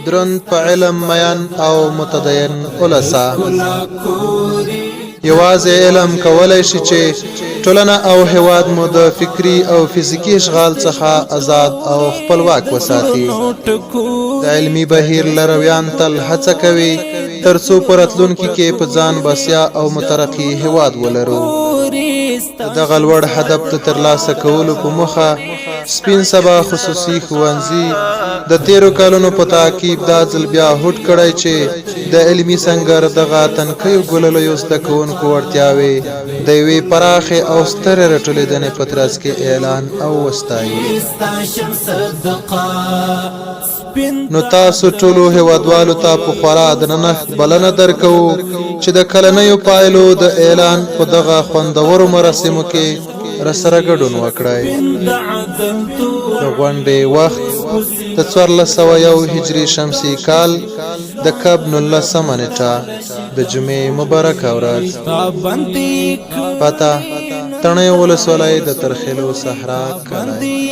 درن په علم میان او متدین ولسا یوازې علم کولای شي چې ټولنه او هیواد مو د فکری او فزیکی اشغال څخه آزاد او خپلواک وساتي. د علمي بهیر لارویان تل هڅه کوي ترڅو په راتلونکي کې په ځان بسیا او مترقي هیواد ولرو. دغه لوړ هدف ته ترلاسه کولو په موخه سپین سبا خصوصي ښوونځي د تیرو کلونو په تعقیب دا ځل بیا هوډ کړی چې د علمي سنګر دغه تنکیو ګللیو زده کوونکو وړتیاوې د یوې پراخې او سترې راټولېدنې په ترڅ کې اعلان او وستایي. نو تاسو ټولو هیوادوالو ته په خورا د ننښت بلنه درکوو چې د کلنیو پایلو د اعلان په دغه خوندورو مراسمو کې راسره ګډون وکړئ. د غونډې وخت د 1401 هجري شمسي کال د کب 19 نیټه د جمعې مبارکه ورځ. پته تڼیو ولسوالۍ د ترخیلو صحرا کلی.